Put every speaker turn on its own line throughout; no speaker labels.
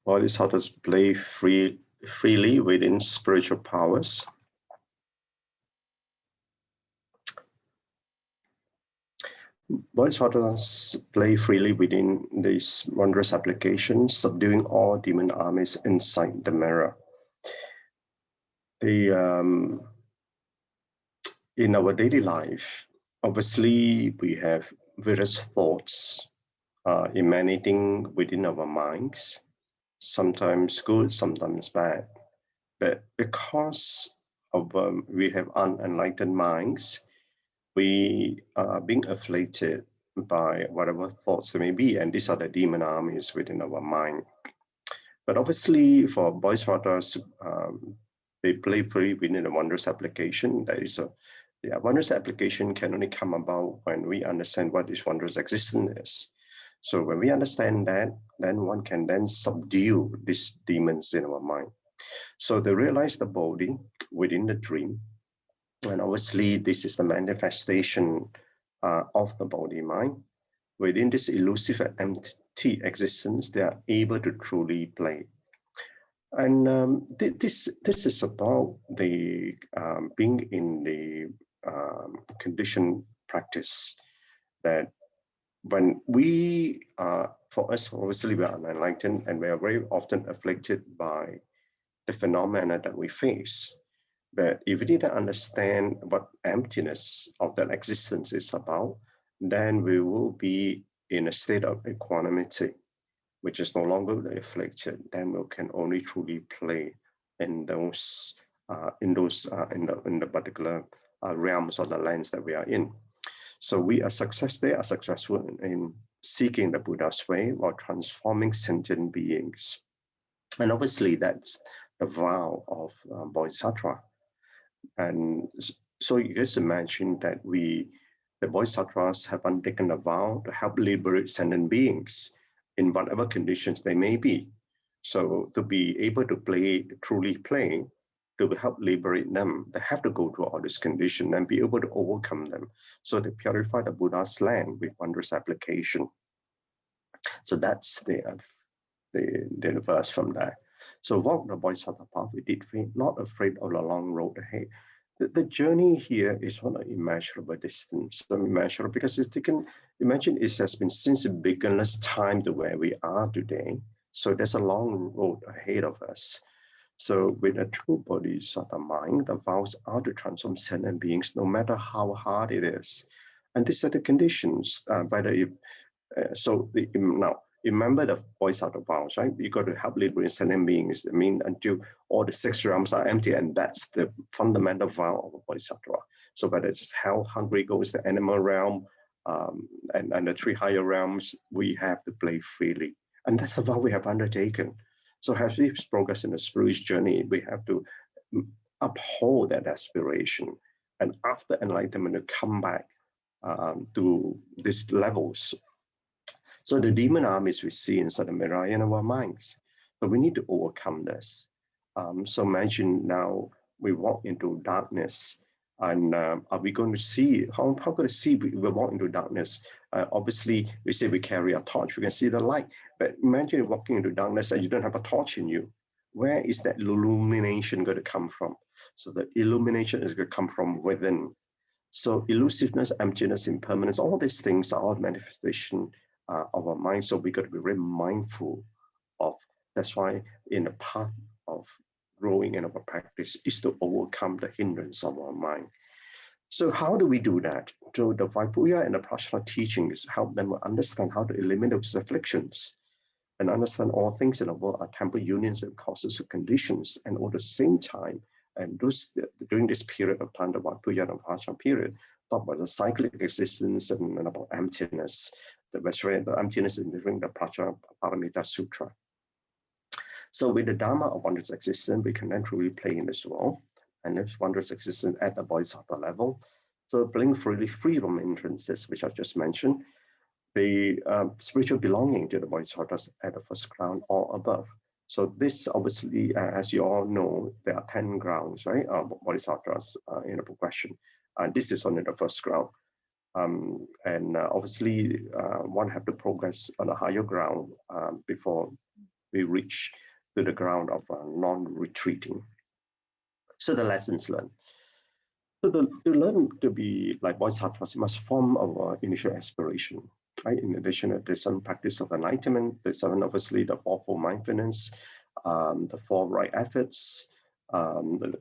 Bodhisattvas play freely within spiritual powers. Bodhisattvas play freely within these wondrous applications, subduing all demon armies inside the mirror. In our daily life, obviously, we have various thoughts emanating within our minds, sometimes good, sometimes bad. But because of we have unenlightened minds, we are being afflicted by whatever thoughts there may be, and these are the demon armies within our mind. But obviously, for Bodhisattvas, they play free within a wondrous application. The wondrous application can only come about when we understand what this wondrous existence is. So when we understand that, then one can then subdue these demons in our mind. So they realize the body within the dream. And obviously, this is the manifestation of the body mind. Within this elusive and empty existence, they are able to truly play. And this is about the being in the conditioned practice, that when we for us, obviously we are unenlightened and we are very often afflicted by the phenomena that we face. But if we didn't understand what emptiness of that existence is about, then we will be in a state of equanimity, which is no longer afflicted. Then we can only truly play in those in the particular realms or the lands that we are in. So they are successful in seeking the Buddha's way while transforming sentient beings. And obviously that's the vow of Bodhisattva. And so you guys imagine that the Bodhisattvas have undertaken a vow to help liberate sentient beings in whatever conditions they may be. So to be able to truly play, to help liberate them, they have to go through all this condition and be able to overcome them. So they purify the Buddha's land with wondrous application. So that's the verse from there. So walk the Bodhisattva path with deep faith, not afraid of the long road ahead. The journey here is on an immeasurable distance, immeasurable because it's taken, imagine it has been since the beginner's time to where we are today. So there's a long road ahead of us. So with a true Bodhisattva mind, the vows are to transform sentient beings no matter how hard it is. And these are the conditions. Now, remember the Bodhisattva vows, right? You got to help liberate sentient beings. I mean, until all the 6 realms are empty, and that's the fundamental vow of a Bodhisattva. So whether it's hell, hungry ghosts, the animal realm, and the 3 higher realms, we have to play freely. And that's the vow we have undertaken. So as we progress in the spiritual journey, we have to uphold that aspiration. And after enlightenment, to come back to these levels. So the demon armies we see inside the mirror in our minds, but we need to overcome this. So imagine now we walk into darkness, and are we going to see, how could I see we walk into darkness? Obviously, we say we carry a torch, we can see the light, but imagine walking into darkness and you don't have a torch in you. Where is that illumination going to come from? So the illumination is going to come from within. So elusiveness, emptiness, impermanence, all these things are all manifestation of our mind. So we got to be very mindful of. That's why in the path of growing in our practice is to overcome the hindrance of our mind. So how do we do that? So the Vaipuya and the Prajna teachings help them understand how to eliminate those afflictions and understand all things in the world are temporal unions and causes of conditions. And at the same time, and during this period of time, the Vaipuya and Prajna period, talk about the cyclic existence and about emptiness. The emptiness in during the Prajna Paramita Sutra. So with the Dharma of wondrous existence, we can then truly play in this world, and this wondrous existence at the Bodhisattva level. So playing freely, free from hindrances, which I just mentioned, the spiritual belonging to the Bodhisattvas at the first ground or above. So this obviously, as you all know, there are 10 grounds, right? Bodhisattvas in a progression. This is only the first ground. Obviously, one have to progress on a higher ground before we reach to the ground of non-retreating. So the lessons learned. So to learn to be like bodhisattvas, we must form our initial aspiration. Right? In addition to the 7 practice of enlightenment, the 7 obviously the 4 mindfulness, the 4 right efforts, and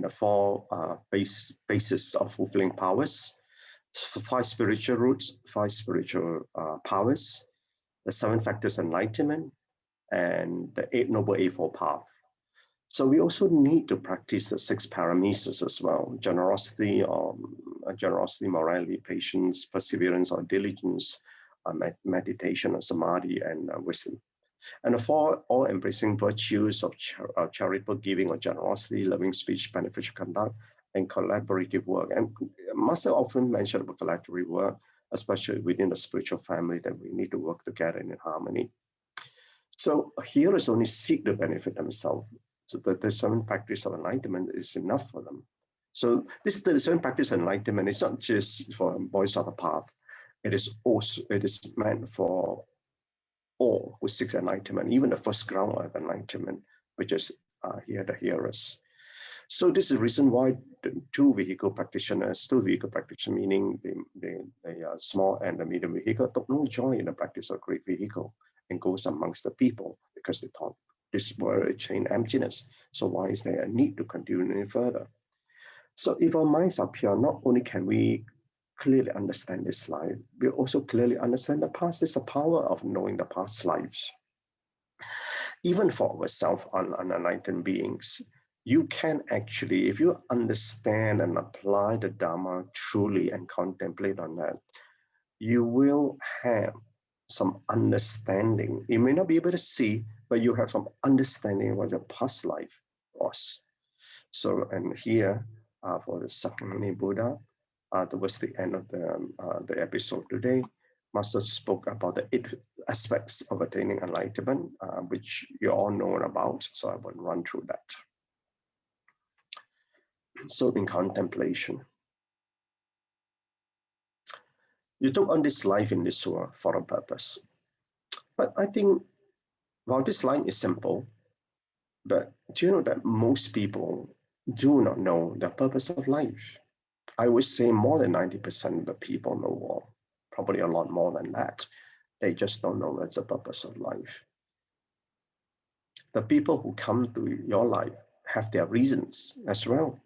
the 4 bases of fulfilling powers, 5 spiritual roots, 5 spiritual powers, the 7 factors of enlightenment, and the 8 noble eightfold path. So we also need to practice the 6 paramitas as well: generosity, morality, patience, perseverance, or diligence, meditation, or samadhi, and wisdom. And the 4 all-embracing virtues of charitable giving or generosity, loving speech, beneficial conduct, and collaborative work. And Master often mentioned about collaborative work, especially within the spiritual family, that we need to work together in harmony. So heroes only seek to benefit themselves. So that the 7 practice of enlightenment is enough for them. So this the 7 practice of enlightenment is not just for bodhisattva path. It is meant for all who seek enlightenment, even the first ground of enlightenment, which is here the hearers. So this is the reason why the 2 vehicle practitioners, meaning the small and the medium vehicle, took no joy in the practice of great vehicle and goes amongst the people because they thought this will attain emptiness. So why is there a need to continue any further? So if our minds are pure, not only can we clearly understand this life, we also clearly understand the past. It's the power of knowing the past lives. Even for ourselves, unenlightened beings, you can actually, if you understand and apply the Dharma truly and contemplate on that, you will have some understanding. You may not be able to see, but you have some understanding of what your past life was. So, and here for the Sakyamuni Buddha, towards the end of the episode today, Master spoke about the 8 aspects of attaining enlightenment, which you all know about, so I won't run through that. So in contemplation, you took on this life in this world for a purpose. But I think, while this line is simple, but do you know that most people do not know the purpose of life? I would say more than 90% of the people know, or probably a lot more than that. They just don't know what's the purpose of life. The people who come to your life have their reasons as well.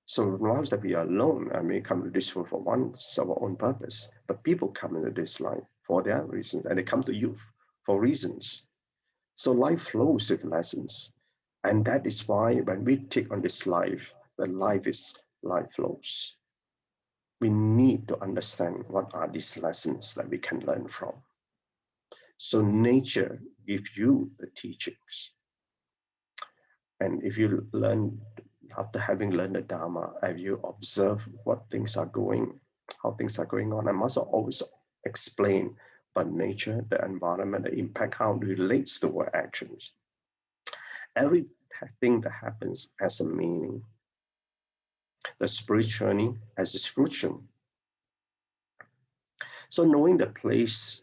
So whilst that we are alone, I may come to this world for our own purpose, but people come into this life for their reasons, and they come to you for reasons. So life flows with lessons. And that is why when we take on this life, the life flows. We need to understand what are these lessons that we can learn from. So nature gives you the teachings. And if you learn, after having learned the Dharma, have you observed what things are how things are going on? I must always explain about nature, the environment, the impact, how it relates to our actions. Everything that happens has a meaning. The spiritual journey has its fruition. So knowing the place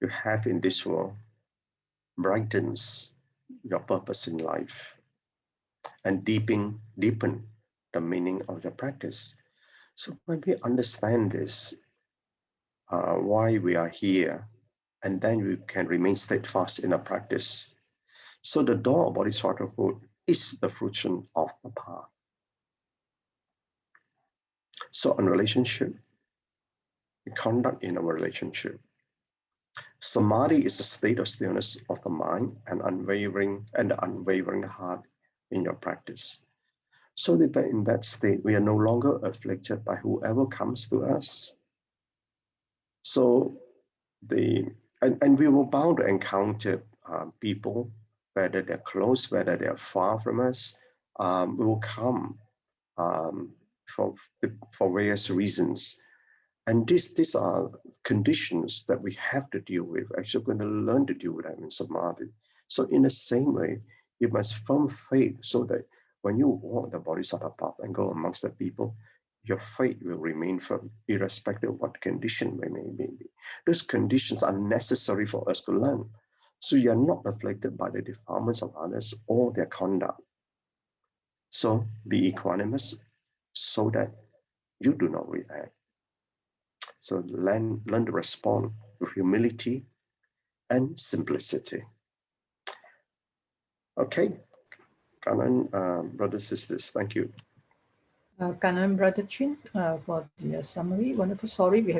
you have in this world brightens your purpose in life and deepen the meaning of your practice. So when we understand this, why we are here, and then we can remain steadfast in our practice. So the door of bodhisattvahood is the fruition of the path. So in relationship, we conduct in a relationship. Samadhi is a state of stillness of the mind and the unwavering heart in your practice. So that in that state, we are no longer afflicted by whoever comes to us. So and we were bound to encounter people, whether they're close, whether they're far from us, we will come for various reasons. And these are conditions that we have to deal with. Actually, we're going to learn to deal with them in Samadhi. So in the same way, you must form faith so that when you walk the bodhisattva path and go amongst the people, your faith will remain firm, irrespective of what condition may be. Those conditions are necessary for us to learn. So you are not afflicted by the defilements of others or their conduct. So be equanimous so that you do not react. So learn to respond with humility and simplicity. Okay, Kanan, brothers, sisters, thank you.
Kanan, BrotherChin, for the summary. Wonderful. Sorry, we have